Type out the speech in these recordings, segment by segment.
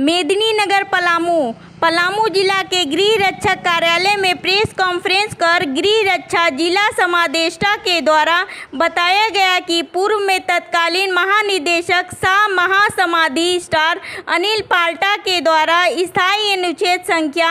मेदिनीनगर पलामू जिला के गृह रक्षक कार्यालय में प्रेस कॉन्फ्रेंस कर गृह रक्षा जिला समादेष्टा के द्वारा बताया गया कि पूर्व में तत्कालीन महानिदेशक शाह महासमाधि स्टार अनिल पाल्टा के द्वारा स्थायी अनुच्छेद संख्या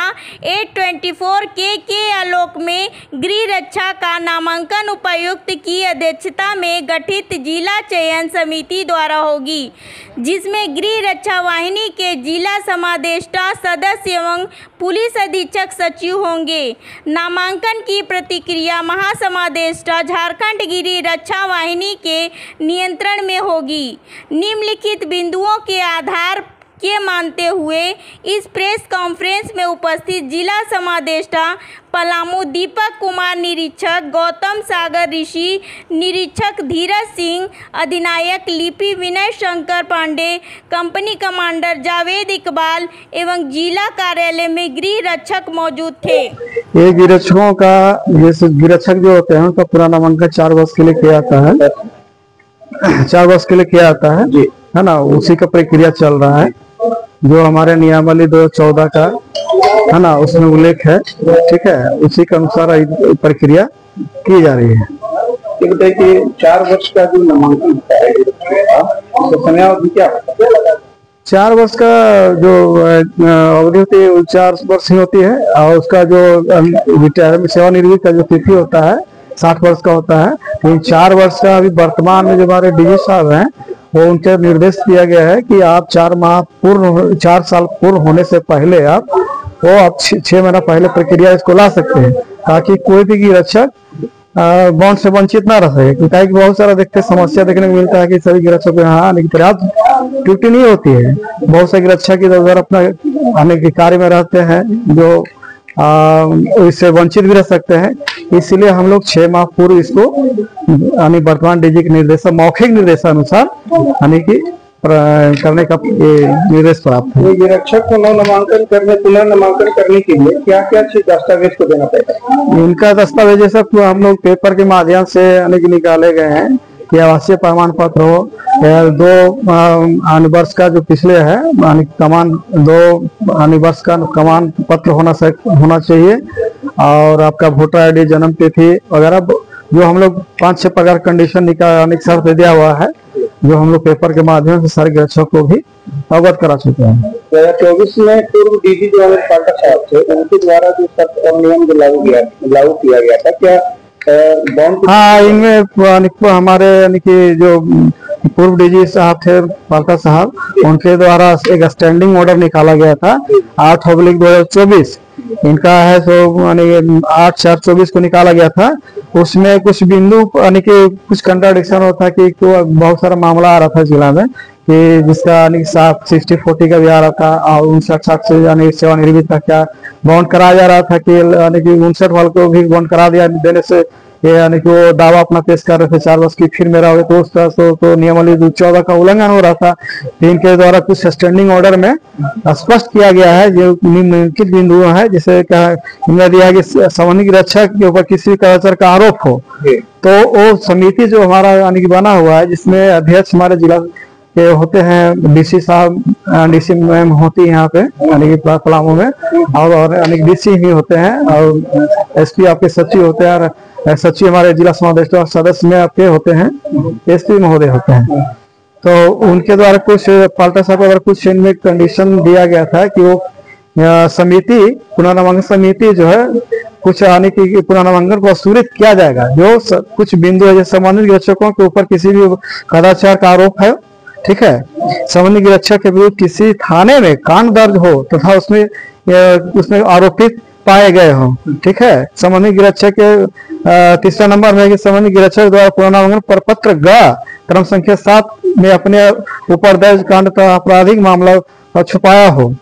824 के आलोक में गृह रक्षा का नामांकन उपायुक्त की अध्यक्षता में गठित जिला चयन समिति द्वारा होगी, जिसमें गृह रक्षा वाहिनी के जिला समादेष्टा सदस्य एवं पुलिस अधीक्षक सचिव होंगे। नामांकन की प्रतिक्रिया महासमादेष्टा झारखंड गृह रक्षा वाहिनी के नियंत्रण में होगी। निम्नलिखित बिंदुओं के आधार के मानते हुए इस प्रेस कॉन्फ्रेंस में उपस्थित जिला समादेष्टा पलामू दीपक कुमार, निरीक्षक गौतम सागर ऋषि, निरीक्षक धीरज सिंह, अधिनायक लिपि विनय शंकर पांडे, कंपनी कमांडर जावेद इकबाल एवं जिला कार्यालय में गृह रक्षक मौजूद थे। ये गृह रक्षकों का गृह रक्षक जो होते हैं उनका पूरा नामांकन 4 वर्ष के लिए किया जाता है, 4 वर्ष के लिए किया जाता है ना। उसी का प्रक्रिया चल रहा है जो हमारे नियमावली 2014 का है ना, उसमें उल्लेख है, ठीक है। उसी के अनुसार प्रक्रिया की जा रही है। ये बताइए कि 4 वर्ष का जो नामांकन होता है तो समयावधि क्या होता है? 4 वर्ष का जो अवधि होती है 4 वर्ष ही होती है, और उसका जो रिटायरमेंट सेवानिवृत्ति का जो तिथि होता है 60 वर्ष का होता है। लेकिन 4 वर्ष का अभी वर्तमान में जो हमारे डीजी साहब हैं वो उनके निर्देश दिया गया है कि आप 4 साल पूर्ण होने से पहले आप 6 महीना पहले प्रक्रिया इसको ला सकते हैं, ताकि कोई भी गृह रक्षक बॉन्ड से वंचित ना रह सके। क्योंकि बहुत सारा समस्या देखने को मिलता है कि सभी गृह रक्षकों यहाँ आने की पर्याप्त ड्यूटी नहीं होती है। बहुत से गृह रक्षक इधर अपना आने के कार्य में रहते हैं जो इससे वंचित भी रह सकते हैं। इसलिए हम लोग 6 माह पूर्व इसको वर्तमान डीजी के निर्देश मौखिक निर्देशानुसार करने का निर्देश प्राप्त है। ये रक्षक को नामांकन करने पुनर्नामांकन करने के लिए क्या क्या दस्तावेज को देना पड़ता है? इनका दस्तावेज सब हम लोग पेपर के माध्यम से निकाले गए हैं कि आवासीय प्रमाण पत्र हो, 2 वर्ष का जो पिछले है कमान 2 वर्ष का कमान पत्र होना चाहिए, और आपका वोटर आईडी, जन्म तिथि वगैरह जो हम लोग 5-6 प्रकार कंडीशन शर्त दिया हुआ है, जो हम लोग पेपर के माध्यम से सारे रक्षकों को भी अवगत करा चुके हैं। 2024 में पूर्व डीजी जो अनिल पाल्टा साहब थे उनके द्वारा जो शर्त और नियम जो लागू किया गया था, क्या हाँ इनमें हमारे जो पूर्व डीजी साहब थे पाल्टा साहब, उनके द्वारा एक स्टैंडिंग ऑर्डर निकाला गया था 8/2024 इनका है, तो 8/4/24 को निकाला गया था। उसमें कुछ बिंदु कुछ कंट्राडिक्शन होता कि तो बहुत सारा मामला आ रहा था जिला में कि जिसका 60-40 का भी आ रहा था, और 59 से सेवानिवृत्ति का क्या बॉन्ड कराया जा रहा था कि 59 वाले को भी बॉन्ड करा दिया देने से ये वो दावा अपना पेश कर रहे थे 4 वर्ष की, फिर मेरा हो तो उसका तो नियमावली 14 का उल्लंघन हो रहा था। इनके द्वारा कुछ स्टैंडिंग ऑर्डर में स्पष्ट किया गया है जो निम्नलिखित बिंदु है, जिसे इनमें दिया कि संबंधित रक्षक के ऊपर किसी तरह का आरोप हो तो वो समिति जो हमारा बना हुआ है, जिसमें अध्यक्ष हमारे जिला के होते हैं, डीसी साहब, डीसी मैम होती है यहाँ पे पलामू में, और डीसी ही होते हैं, और एसपी आपके सचिव होते हैं, और सचिव हमारे जिला समादेष्टा सदस्य में आपके होते हैं, एसपी महोदय होते हैं। तो उनके द्वारा कुछ पाल्टा साहब अगर कुछ इनमें कंडीशन दिया गया था कि वो समिति पुनर्नामांकन समिति जो है कुछ की पुनर्नामांकन को अस्वीकृत किया जाएगा। जो कुछ बिंदु है, जैसे संबंधित रक्षकों के ऊपर किसी भी कदाचार का आरोप है, ठीक है, संबंधित रक्षक के विरुद्ध किसी थाने में कांड दर्ज हो तथा उसमें आरोपित पाए गए हो, ठीक है। संबंधित रक्षक के 3रा नंबर में संबंधित रक्षक द्वारा पुनर्नामांकन प्रपत्र क्रम संख्या 7 में अपने ऊपर दर्ज कांड का आपराधिक मामला छुपाया हो।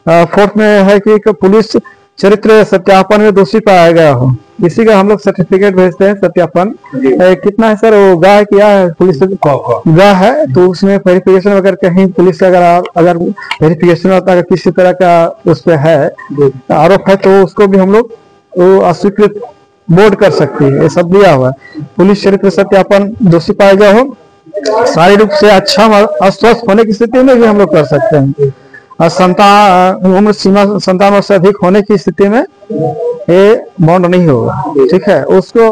4th में है कि पुलिस चरित्र सत्यापन में दोषी पाया गया हो, इसी का हम लोग सर्टिफिकेट भेजते हैं सत्यापन। कितना है सर वो गाह किया है पुलिस गाह है, तो उसमें वेरिफिकेशन अगर कहीं पुलिस अगर वेरिफिकेशन होता है किसी तरह का उस पर है आरोप है, तो उसको भी हम लोग अस्वीकृत बोर्ड कर सकती है। ये सब दिया हुआ है। पुलिस चरित्र सत्यापन दोषी पाया गया हो, शारीरिक रूप से अच्छा अस्वस्थ होने की स्थिति में भी हम लोग कर सकते हैं। उम्र सीमा 57 वर्ष से अधिक होने की स्थिति में ये बॉन्ड नहीं होगा। ठीक है, उसको